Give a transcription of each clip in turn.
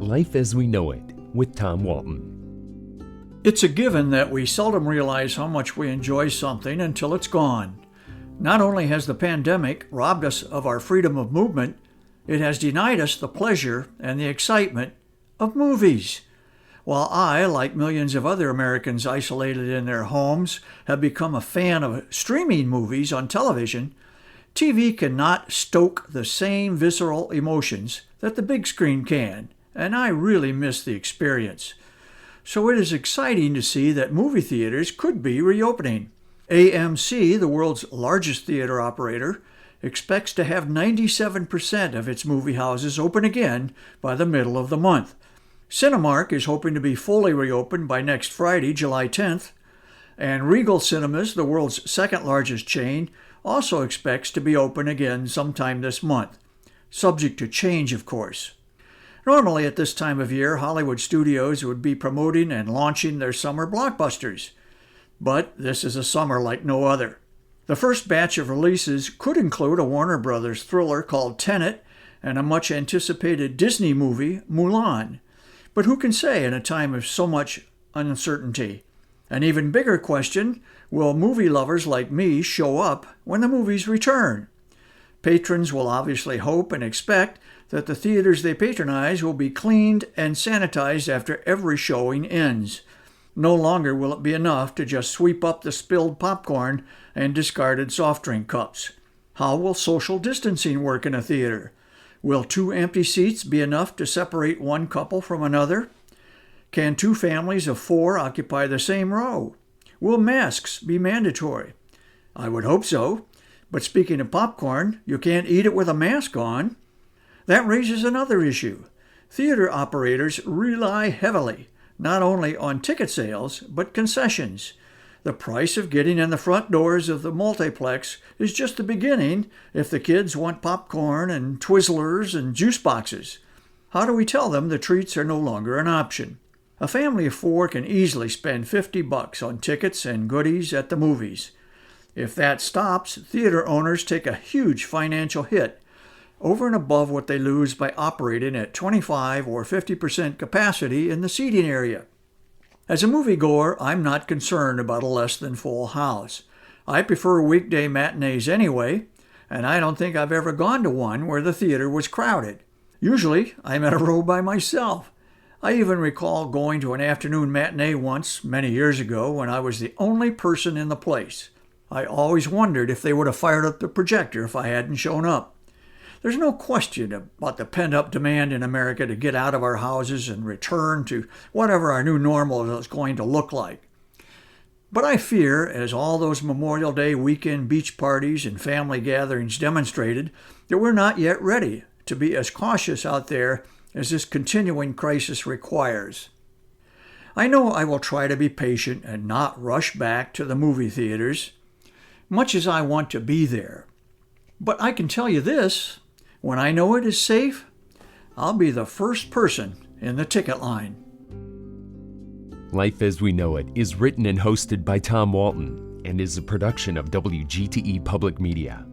Life as We Know It with Tom Walton. It's a given that we seldom realize how much we enjoy something until it's gone. Not only has the pandemic robbed us of our freedom of movement, it has denied us the pleasure and the excitement of movies. While I, like millions of other Americans isolated in their homes, have become a fan of streaming movies on television, TV cannot stoke the same visceral emotions that the big screen can, and I really miss the experience. So it is exciting to see that movie theaters could be reopening. AMC, the world's largest theater operator, expects to have 97% of its movie houses open again by the middle of the month. Cinemark is hoping to be fully reopened by next Friday, July 10th, and Regal Cinemas, the world's second largest chain, also expects to be open again sometime this month, subject to change, of course. Normally at this time of year, Hollywood studios would be promoting and launching their summer blockbusters, but this is a summer like no other. The first batch of releases could include a Warner Brothers thriller called Tenet and a much-anticipated Disney movie, Mulan. But who can say in a time of so much uncertainty? An even bigger question, will movie lovers like me show up when the movies return? Patrons will obviously hope and expect that the theaters they patronize will be cleaned and sanitized after every showing ends. No longer will it be enough to just sweep up the spilled popcorn and discarded soft drink cups. How will social distancing work in a theater? Will 2 empty seats be enough to separate one couple from another? Can 2 families of 4 occupy the same row? Will masks be mandatory? I would hope so, but speaking of popcorn, you can't eat it with a mask on. That raises another issue. Theater operators rely heavily not only on ticket sales, but concessions. The price of getting in the front doors of the multiplex is just the beginning if the kids want popcorn and Twizzlers and juice boxes. How do we tell them the treats are no longer an option? A family of 4 can easily spend $50 on tickets and goodies at the movies. If that stops, theater owners take a huge financial hit over and above what they lose by operating at 25 or 50% capacity in the seating area. As a moviegoer, I'm not concerned about a less than full house. I prefer weekday matinees anyway, and I don't think I've ever gone to one where the theater was crowded. Usually, I'm in a row by myself. I even recall going to an afternoon matinee once, many years ago, when I was the only person in the place. I always wondered if they would have fired up the projector if I hadn't shown up. There's no question about the pent-up demand in America to get out of our houses and return to whatever our new normal is going to look like. But I fear, as all those Memorial Day weekend beach parties and family gatherings demonstrated, that we're not yet ready to be as cautious out there as this continuing crisis requires. I know I will try to be patient and not rush back to the movie theaters, much as I want to be there. But I can tell you this, when I know it is safe, I'll be the first person in the ticket line. Life as We Know It is written and hosted by Tom Walton and is a production of WGTE Public Media.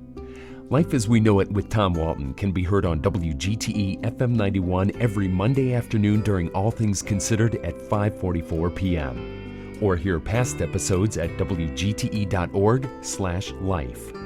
Life as We Know It with Tom Walton can be heard on WGTE FM 91 every Monday afternoon during All Things Considered at 5:44 p.m. or hear past episodes at wgte.org/life.